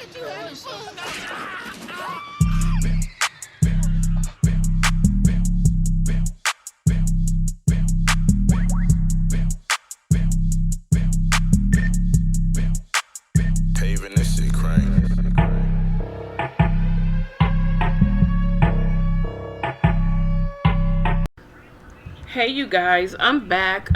Paving this shit crank. Hey you guys, I'm back.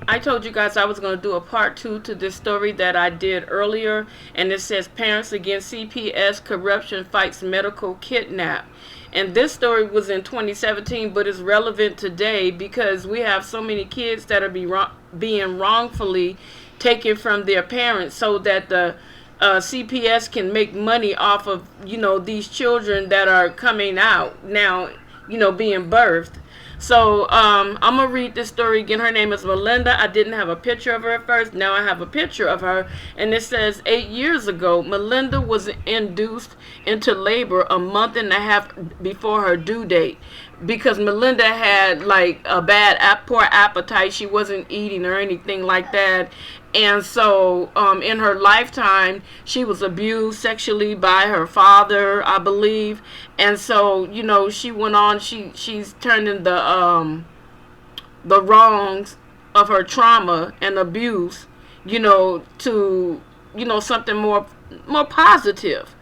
I told you guys I was going to do a part 2 to this story that I did earlier, and it says Parents Against CPS Corruption Fights Medical Kidnap. And this story was in 2017, but it's relevant today because we have so many kids that are being wrongfully taken from their parents so that the CPS can make money off of, these children that are coming out now, being birthed. So I'm going to read this story again. Her name is Melinda. I didn't have a picture of her at first. Now I have a picture of her. And it says 8 years ago, Melinda was induced into labor a month and a half before her due date. Because Melinda had like a poor appetite. She wasn't eating or anything like that. And so in her lifetime, she was abused sexually by her father, I believe. And so, she went on, she's turning the wrongs of her trauma and abuse, to, something more positive.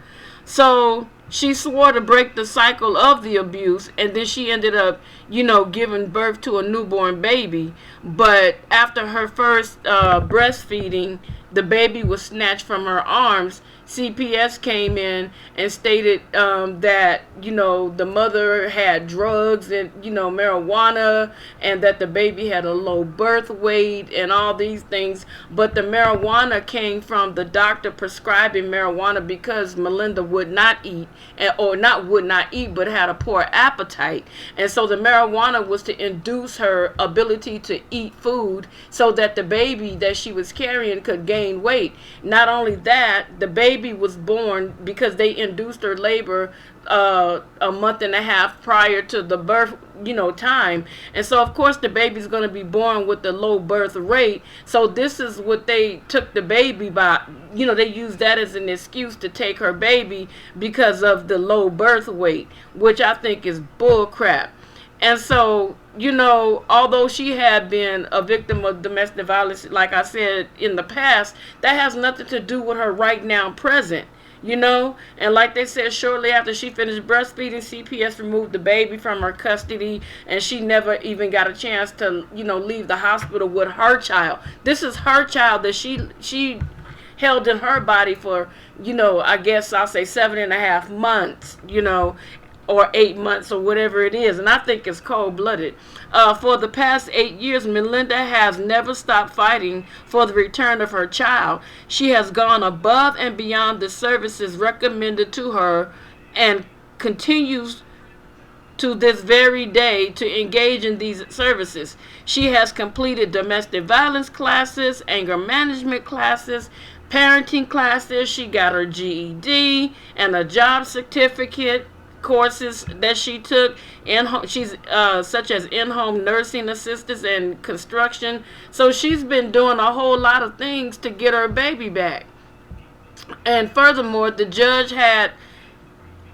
So she swore to break the cycle of the abuse, and then she ended up, giving birth to a newborn baby. But after her first breastfeeding, the baby was snatched from her arms. CPS came in and stated that, the mother had drugs and, marijuana, and that the baby had a low birth weight and all these things. But the marijuana came from the doctor prescribing marijuana because Melinda would not eat, but had a poor appetite. And so the marijuana was to induce her ability to eat food so that the baby that she was carrying could gain weight. Not only that, the baby was born because they induced her labor a month and a half prior to the birth time. And so of course the baby's going to be born with the low birth rate. So this is what they took the baby by, they used that as an excuse to take her baby because of the low birth weight, which I think is bull crap. And so, although she had been a victim of domestic violence, like I said in the past, that has nothing to do with her right now present. And like they said, shortly after she finished breastfeeding, CPS removed the baby from her custody, and she never even got a chance to, leave the hospital with her child. This is her child that she held in her body for, I guess I'll say 7.5 months, or 8 months or whatever it is. And I think it's cold-blooded. For the past 8 years, Melinda has never stopped fighting for the return of her child. She has gone above and beyond the services recommended to her and continues to this very day to engage in these services. She has completed domestic violence classes, anger management classes, parenting classes. She got her GED and a job certificate. Courses that she took she's such as in-home nursing assistance and construction. So she's been doing a whole lot of things to get her baby back. And furthermore, the judge had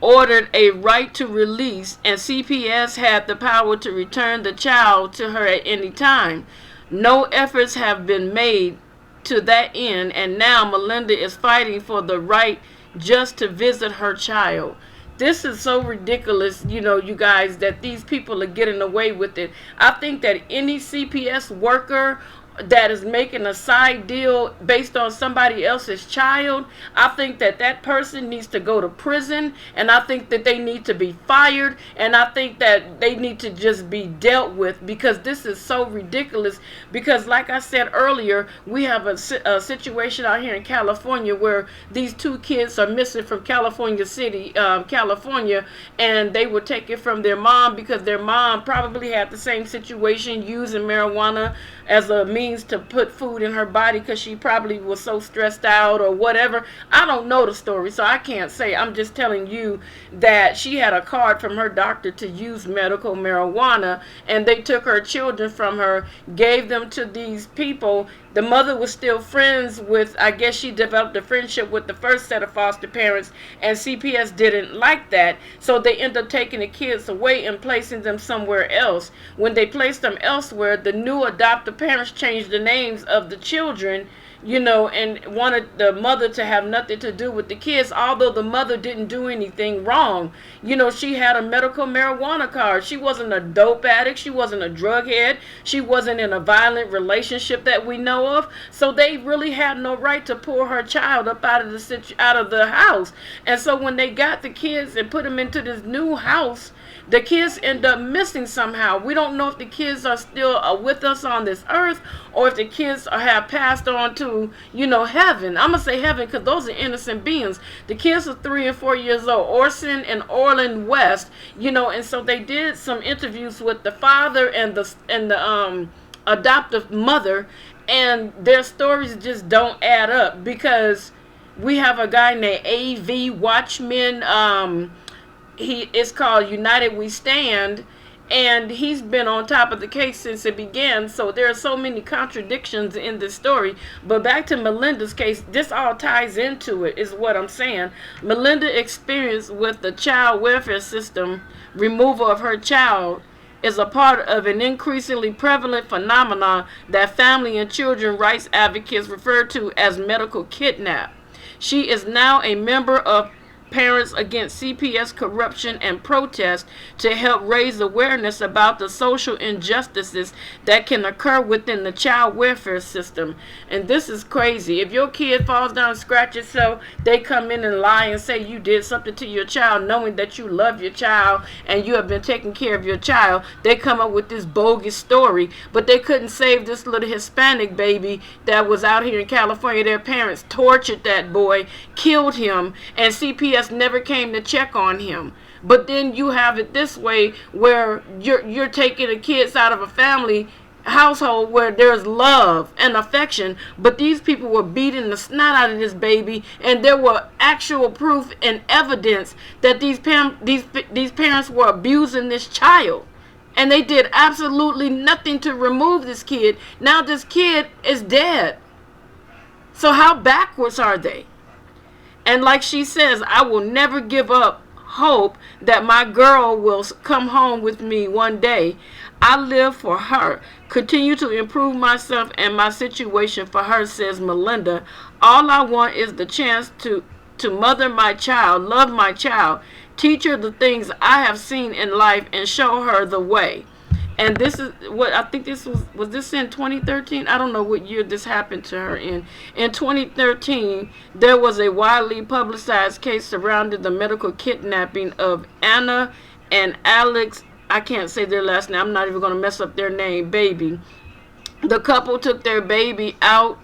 ordered a right to release, and CPS had the power to return the child to her at any time. No efforts have been made to that end, and now Melinda is fighting for the right just to visit her child. This is so ridiculous, you guys, that these people are getting away with it. I think that any CPS worker that is making a side deal based on somebody else's child, I think that that person needs to go to prison, and I think that they need to be fired, and I think that they need to just be dealt with, because this is so ridiculous. Because like I said earlier, we have a situation out here in California where these 2 kids are missing from California City, California, and they were taken from their mom because their mom probably had the same situation, using marijuana as a means to put food in her body because she probably was so stressed out or whatever. I don't know the story, so I can't say. I'm just telling you that she had a card from her doctor to use medical marijuana, and they took her children from her, gave them to these people the mother was still friends with, I guess she developed a friendship with the first set of foster parents, and CPS didn't like that, so they ended up taking the kids away and placing them somewhere else. When they placed them elsewhere, the new adoptive parents changed the names of the children, and wanted the mother to have nothing to do with the kids, although the mother didn't do anything wrong. She had a medical marijuana card. She wasn't a dope addict. She wasn't a drug head. She wasn't in a violent relationship that we know of. So they really had no right to pull her child up out of the house. And so when they got the kids and put them into this new house, the kids end up missing somehow. We don't know if the kids are still with us on this earth, or if the kids have passed on to, heaven. I'm going to say heaven because those are innocent beings. The kids are 3 and 4 years old, Orson and Orland West, and so they did some interviews with the father and the adoptive mother, and their stories just don't add up, because we have a guy named A.V. Watchman. It's called United We Stand, and he's been on top of the case since it began. So there are so many contradictions in this story. But back to Melinda's case, this all ties into it, is what I'm saying. Melinda experienced with the child welfare system removal of her child is a part of an increasingly prevalent phenomenon that family and children rights advocates refer to as medical kidnap. She is now a member of Parents Against CPS Corruption and Protest to help raise awareness about the social injustices that can occur within the child welfare system. And this is crazy. If your kid falls down and scratches itself, they come in and lie and say you did something to your child, knowing that you love your child and you have been taking care of your child. They come up with this bogus story, but they couldn't save this little Hispanic baby that was out here in California. Their parents tortured that boy, killed him, and CPS never came to check on him. But then you have it this way, where you're taking the kids out of a family household where there's love and affection, but these people were beating the snot out of this baby, and there were actual proof and evidence that these parents were abusing this child, and they did absolutely nothing to remove this kid. Now this kid is dead. So how backwards are they? And like she says, I will never give up hope that my girl will come home with me one day. I live for her. Continue to improve myself and my situation for her, says Melinda. All I want is the chance to mother my child, love my child, teach her the things I have seen in life, and show her the way. And this is what I think this was this in 2013? I don't know what year this happened to her in. In 2013, there was a widely publicized case surrounding the medical kidnapping of Anna and Alex. I can't say their last name. I'm not even going to mess up their name, baby. The couple took their baby out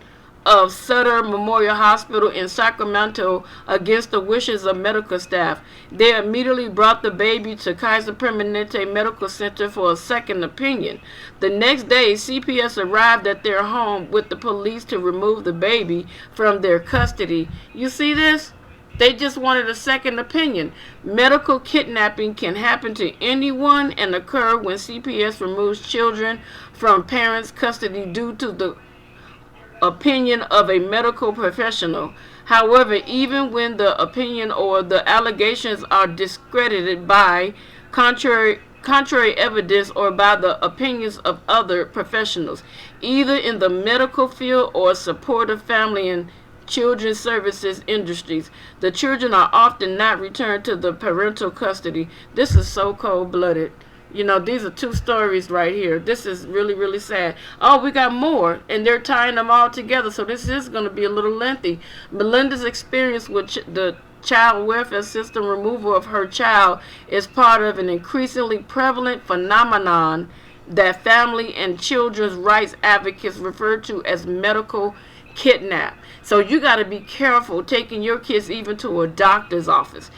of Sutter Memorial Hospital in Sacramento against the wishes of medical staff. They immediately brought the baby to Kaiser Permanente Medical Center for a second opinion. The next day, CPS arrived at their home with the police to remove the baby from their custody. You see this? They just wanted a second opinion. Medical kidnapping can happen to anyone and occur when CPS removes children from parents' custody due to the opinion of a medical professional. However, even when the opinion or the allegations are discredited by contrary evidence or by the opinions of other professionals, either in the medical field or supportive family and children's services industries, the children are often not returned to the parental custody. This is so cold-blooded. These are two stories right here. This is really, really sad. Oh, we got more, and they're tying them all together, so this is going to be a little lengthy. Melinda's experience with the child welfare system removal of her child is part of an increasingly prevalent phenomenon that family and children's rights advocates refer to as medical kidnap. So you got to be careful taking your kids even to a doctor's office.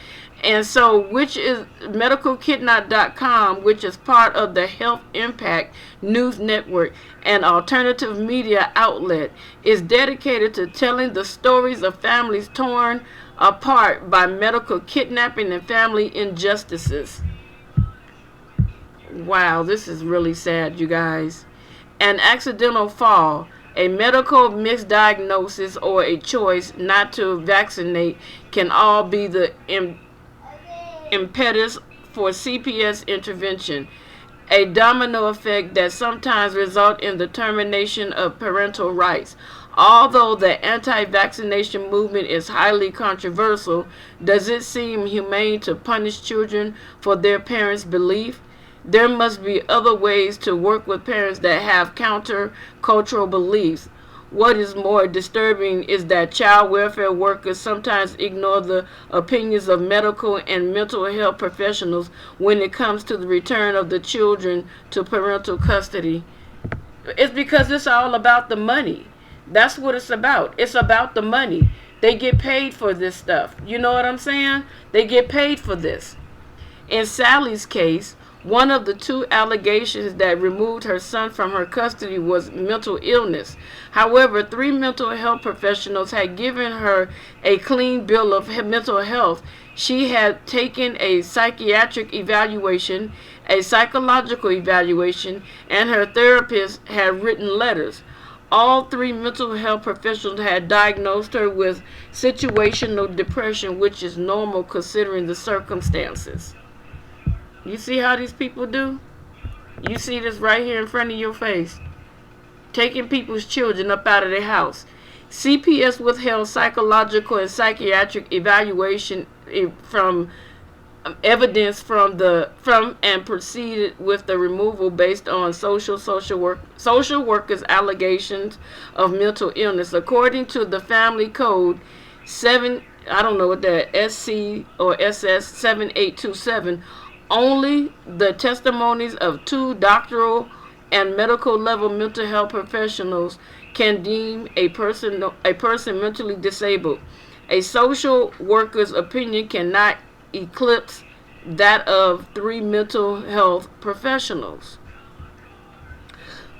And so, which is medicalkidnap.com, which is part of the Health Impact News Network, an alternative media outlet, is dedicated to telling the stories of families torn apart by medical kidnapping and family injustices. Wow, this is really sad, you guys. An accidental fall. A medical misdiagnosis or a choice not to vaccinate can all be the impetus for CPS intervention, a domino effect that sometimes results in the termination of parental rights. Although the anti-vaccination movement is highly controversial, does it seem humane to punish children for their parents' belief? There must be other ways to work with parents that have counter-cultural beliefs. What is more disturbing is that child welfare workers sometimes ignore the opinions of medical and mental health professionals when it comes to the return of the children to parental custody. It's because it's all about the money. That's what it's about. It's about the money. They get paid for this stuff. You know what I'm saying? They get paid for this. In Sally's case, one of the two allegations that removed her son from her custody was mental illness. However, 3 mental health professionals had given her a clean bill of mental health. She had taken a psychiatric evaluation, a psychological evaluation, and her therapist had written letters. All 3 mental health professionals had diagnosed her with situational depression, which is normal considering the circumstances. You see how these people do? You see this right here in front of your face. Taking people's children up out of their house. CPS withheld psychological and psychiatric evaluation from evidence from and proceeded with the removal based on social workers' allegations of mental illness. According to the Family Code 7, I don't know what that SC or SS 7827. Only the testimonies of 2 doctoral and medical level mental health professionals can deem a person mentally disabled. A social worker's opinion cannot eclipse that of 3 mental health professionals.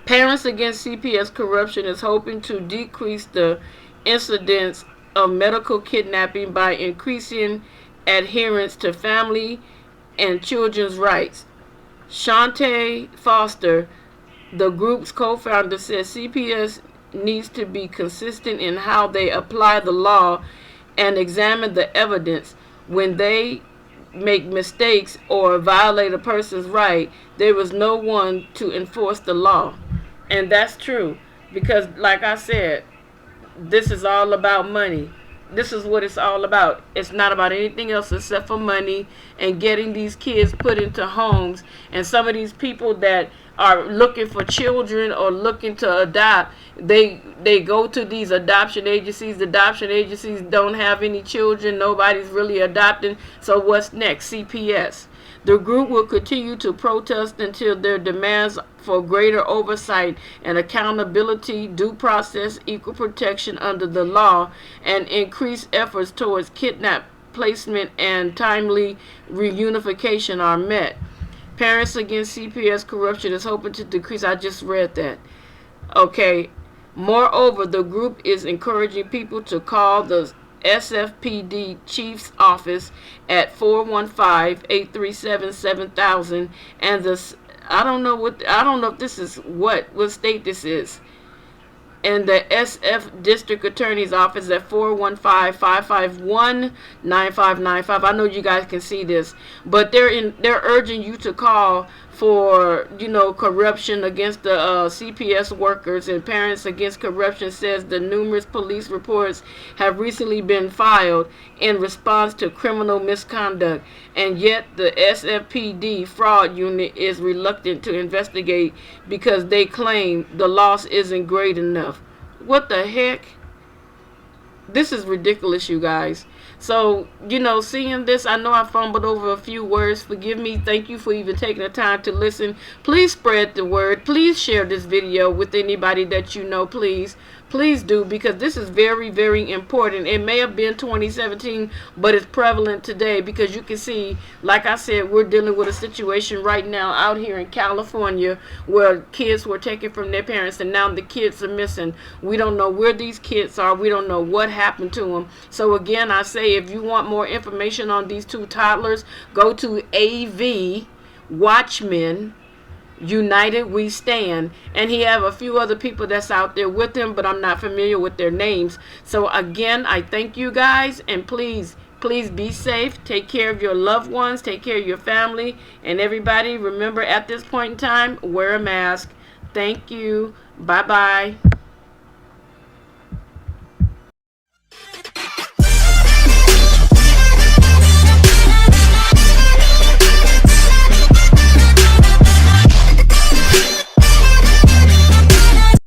Parents Against CPS Corruption is hoping to decrease the incidence of medical kidnapping by increasing adherence to family and children's rights. Shantae Foster, the group's co-founder, says CPS needs to be consistent in how they apply the law and examine the evidence. When they make mistakes or violate a person's right, there is no one to enforce the law. And that's true, because like I said, this is all about money. This is what it's all about. It's not about anything else except for money and getting these kids put into homes. And some of these people that are looking for children or looking to adopt, they go to these adoption agencies. The adoption agencies don't have any children. Nobody's really adopting. So what's next? CPS. The group will continue to protest until their demands for greater oversight and accountability, due process, equal protection under the law, and increased efforts towards kidnap placement and timely reunification are met. Parents Against CPS Corruption is hoping to decrease. I just read that. Okay. Moreover, the group is encouraging people to call the SFPD Chief's Office at 415-837-7000 and I don't know if this is what state this is. And the SF District Attorney's Office at 415-551-9595. I know you guys can see this, but they're urging you to call for, corruption against the CPS workers. And Parents Against Corruption says the numerous police reports have recently been filed in response to criminal misconduct, and yet the SFPD fraud unit is reluctant to investigate because they claim the loss isn't great enough. What the heck? This is ridiculous, you guys. So, seeing this, I know I fumbled over a few words. Forgive me. Thank you for even taking the time to listen. Please spread the word. Please share this video with anybody that you know, please. Please do, because this is very, very important. It may have been 2017, but it's prevalent today because you can see, like I said, we're dealing with a situation right now out here in California where kids were taken from their parents and now the kids are missing. We don't know where these kids are. We don't know what happened to them. So again, I say, if you want more information on these 2 toddlers, go to AV Watchmen United we stand. And he have a few other people that's out there with him, but I'm not familiar with their names. So again, I thank you guys, and please be safe. Take care of your loved ones, take care of your family, and everybody remember, at this point in time, wear a mask. Thank you. Bye bye.